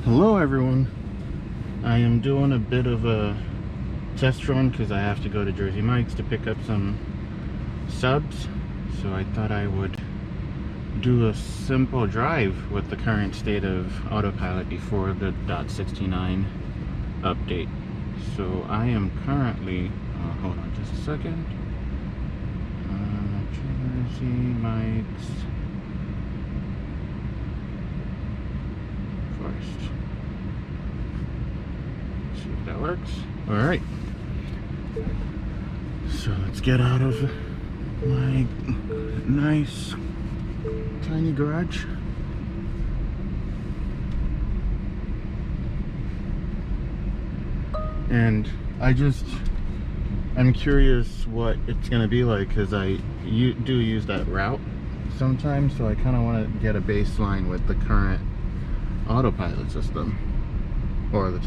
Hello everyone. I am doing a bit of a test run because I have to go to Jersey Mike's to pick up some subs. So I thought I would do a simple drive with the current state of autopilot before the .69 update. So I am currently, hold on just a second. Jersey Mike's first. See if that works. All right. So let's get out of my nice tiny garage. And I'm curious what it's gonna be like because I do use that route sometimes, so I kind of want to get a baseline with the current autopilot system or the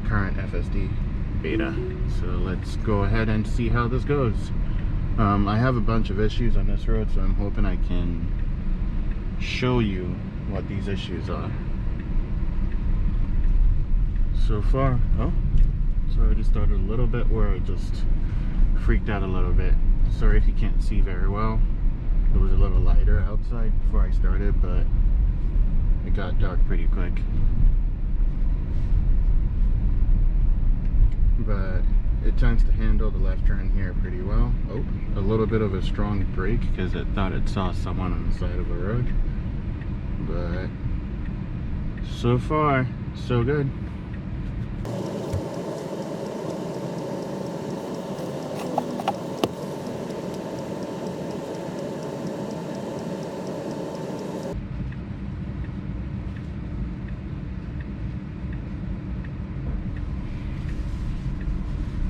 current FSD beta. So let's go ahead and see how this goes. I have a bunch of issues on this road, so I'm hoping I can show you what these issues are. So far, so I just started a little bit where I just freaked out a little bit. Sorry if you can't see very well. It was a little lighter outside before I started, but it got dark pretty quick. But it tends to handle the left turn here pretty well. Oh, a little bit of a strong brake because it thought it saw someone on the side of the road. But so far, so good.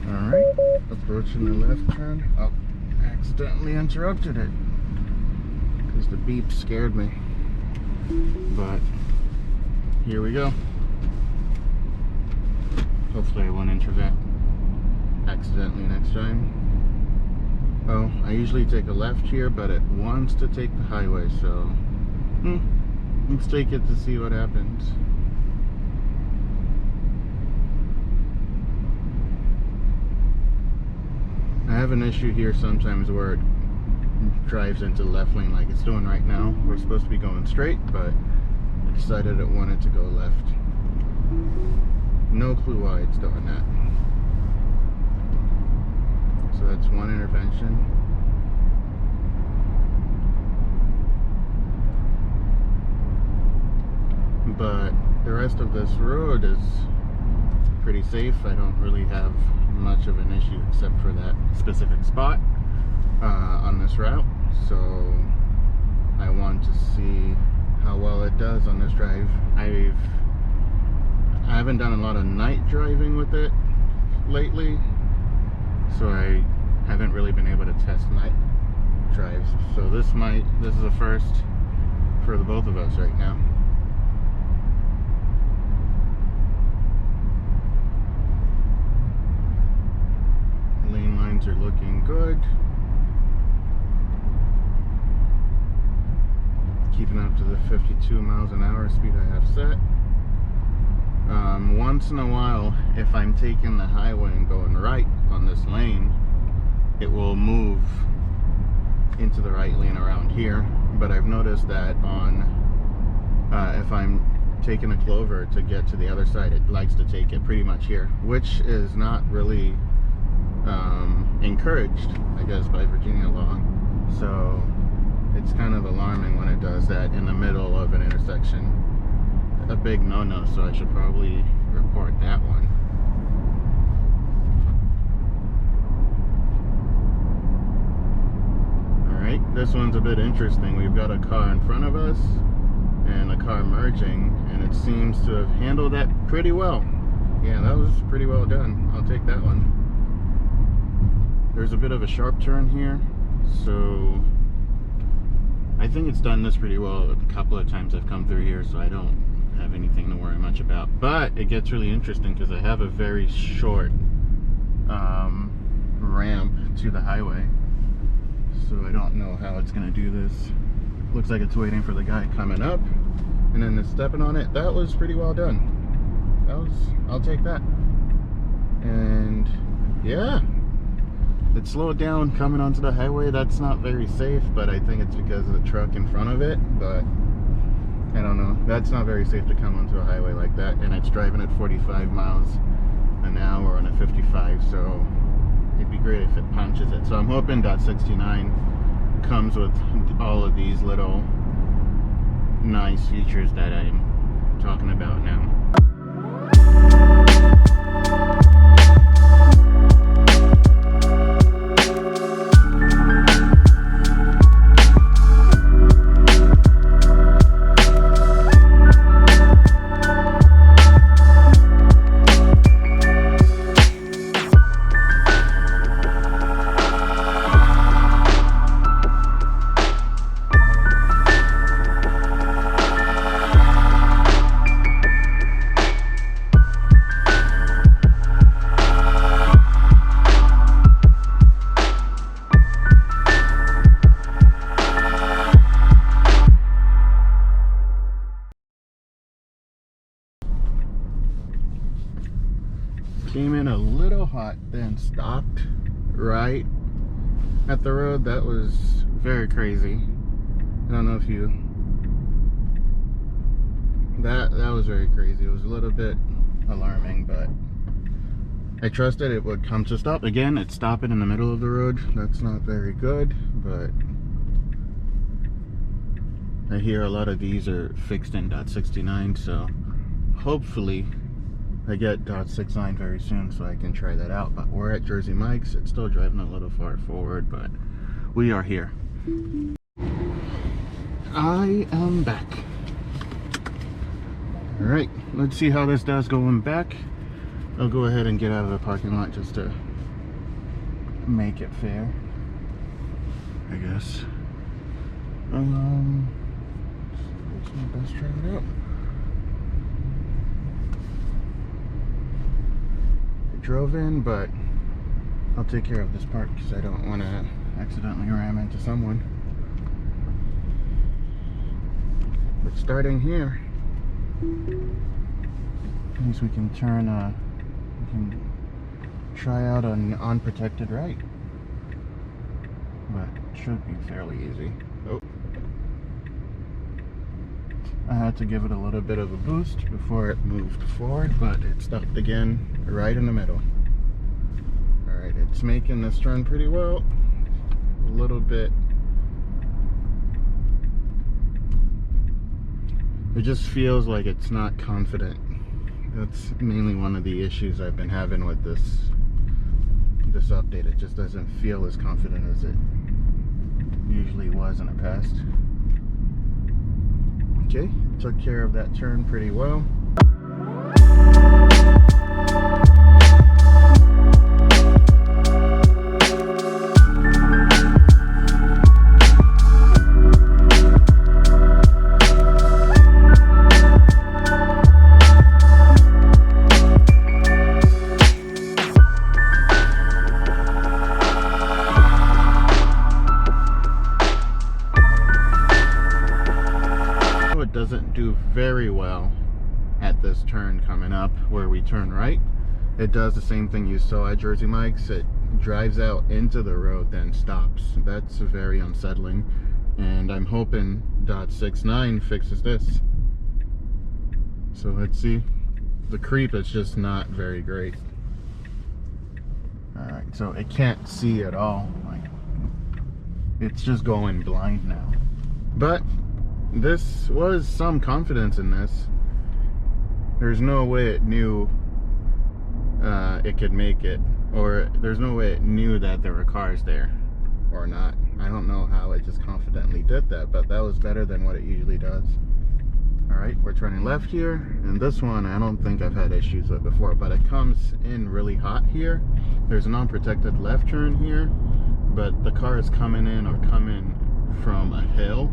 Alright, approaching the left turn. Oh, accidentally interrupted it because the beep scared me. But here we go. Hopefully I won't intervene accidentally next time. Oh, I usually take a left here, but it wants to take the highway, so let's take it to see what happens. I have an issue here sometimes where it drives into the left lane like it's doing right now. We're supposed to be going straight, but I decided it wanted to go left. No clue why it's doing that. So that's one intervention. But the rest of this road is pretty safe. I don't really have much of an issue except for that specific spot on this route. So I want to see how well it does on this drive. I haven't done a lot of night driving with it lately, so I haven't really been able to test night drives. So this is a first for the both of us right now. Lane lines are looking good. Keeping up to the 52 miles an hour speed I have set. Once in a while, if I'm taking the highway and going right on this lane, it will move into the right lane around here. But I've noticed that on if I'm taking a clover to get to the other side, it likes to take it pretty much here, which is not really encouraged, I guess, by Virginia law. So it's kind of alarming when it does that in the middle of an intersection. A big no-no, so I should probably report that one. Alright, this one's a bit interesting. We've got a car in front of us and a car merging, and it seems to have handled that pretty well. Yeah, that was pretty well done. I'll take that one. There's a bit of a sharp turn here, so I think it's done this pretty well a couple of times I've come through here, so I don't have anything to worry much about. But it gets really interesting because I have a very short ramp to the highway, so I don't know how it's going to do this. Looks like it's waiting for the guy coming up and then it's stepping on it. That was pretty well done. I'll take that. And yeah, it slowed down coming onto the highway. That's not very safe, but I think it's because of the truck in front of it. But I don't know, that's not very safe to come onto a highway like that, and it's driving at 45 miles an hour on a 55, so it'd be great if it punches it. So I'm hoping .69 comes with all of these little nice features that I'm talking about now. Came in a little hot, then stopped right at the road. That was very crazy. I don't know if you... That was very crazy. It was a little bit alarming, but I trusted it would come to stop. Again, it's stopping in the middle of the road. That's not very good, but I hear a lot of these are fixed in .69, so hopefully I get .69 very soon so I can try that out. But we're at Jersey Mike's. It's still driving a little far forward, but we are here. I am back. Alright, let's see how this does going back. I'll go ahead and get out of the parking lot just to make it fair, I guess. Let's my best try it out. Drove in, but I'll take care of this part because I don't want to accidentally ram into someone. But starting here, means we can turn we can try out an unprotected right, but it should be fairly easy. Oh, I had to give it a little bit of a boost before it moved forward, but it stopped again right in the middle. Alright, it's making this turn pretty well. A little bit. It just feels like it's not confident. That's mainly one of the issues I've been having with this update. It just doesn't feel as confident as it usually was in the past. Okay, took care of that turn pretty well. Doesn't do very well at this turn coming up where we turn right. It does the same thing you saw at Jersey Mike's. It drives out into the road, then stops. That's very unsettling, and I'm hoping .69 fixes this. So let's see. The creep is just not very great. Alright, so it can't see at all. Like, it's just going blind now. But this was some confidence in this. There's no way it knew it could make it, or there's no way it knew that there were cars there or not. I don't know how it just confidently did that, but that was better than what it usually does. Alright, we're turning left here, and this one I don't think I've had issues with before, but it comes in really hot here. There's an unprotected left turn here, but the car is coming in or coming from a hill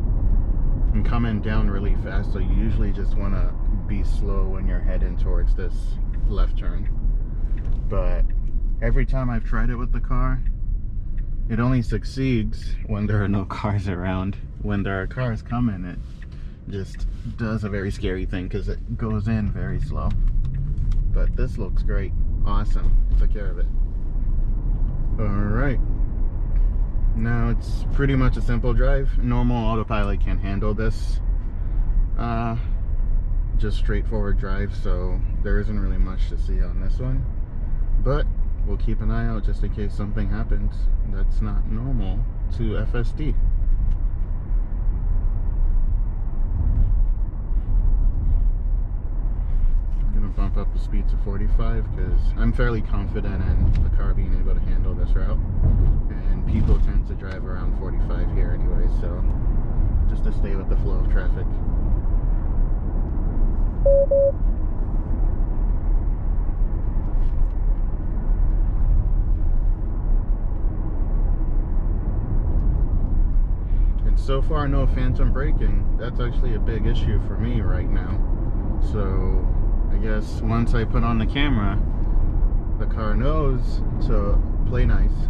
and coming down really fast, so you usually just want to be slow when you're heading towards this left turn. But every time I've tried it with the car, it only succeeds when there are no cars around. When there are cars coming, it just does a very scary thing because it goes in very slow. but this looks great. Awesome. Took care of it. Alright. Now it's pretty much a simple drive. Normal autopilot can handle this. Just straightforward drive, so there isn't really much to see on this one. But we'll keep an eye out just in case something happens that's not normal to FSD. I'm gonna bump up the speed to 45 because I'm fairly confident in the car being able to handle this route, and people tend to drive around 45 here anyway, so just to stay with the flow of traffic. And so far, no phantom braking. That's actually a big issue for me right now. So I guess once I put on the camera, the car knows to play nice.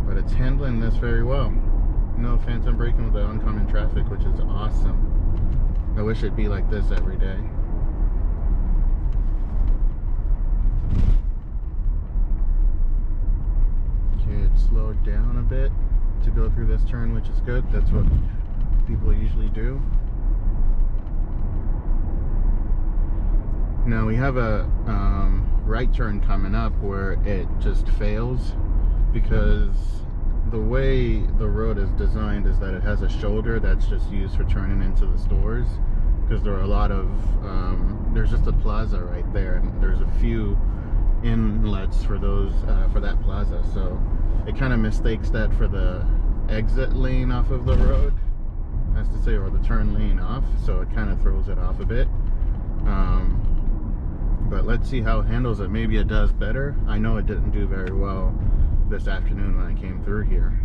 But it's handling this very well. No phantom braking with the oncoming traffic, which is awesome. I wish it'd be like this every day. Okay, it slowed down a bit to go through this turn, which is good. That's what people usually do. Now we have a right turn coming up where it just fails because the way the road is designed is that it has a shoulder that's just used for turning into the stores, because there are a lot of there's just a plaza right there, and there's a few inlets for those for that plaza, so it kind of mistakes that for the exit lane off of the road, as to say, or the turn lane off, so it kind of throws it off a bit. But let's see how it handles it. Maybe it does better. I know it didn't do very well this afternoon when I came through here.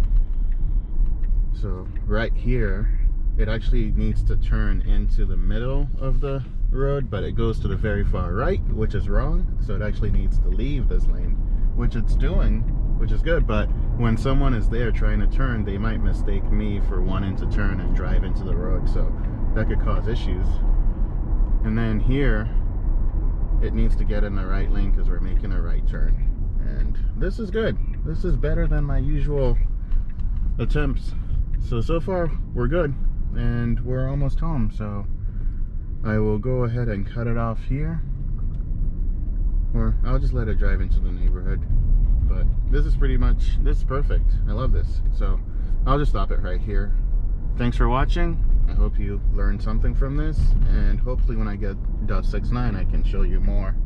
So right here, it actually needs to turn into the middle of the road, but it goes to the very far right, which is wrong. So it actually needs to leave this lane, which it's doing, which is good. But when someone is there trying to turn, they might mistake me for wanting to turn and drive into the road, so that could cause issues. And then here, it needs to get in the right lane because we're making a right turn. And this is good. This is better than my usual attempts. So far we're good, and we're almost home. So I will go ahead and cut it off here, or I'll just let it drive into the neighborhood. But this is perfect. I love this. So I'll just stop it right here. Thanks for watching. I hope you learned something from this, and hopefully when I get .69 I can show you more.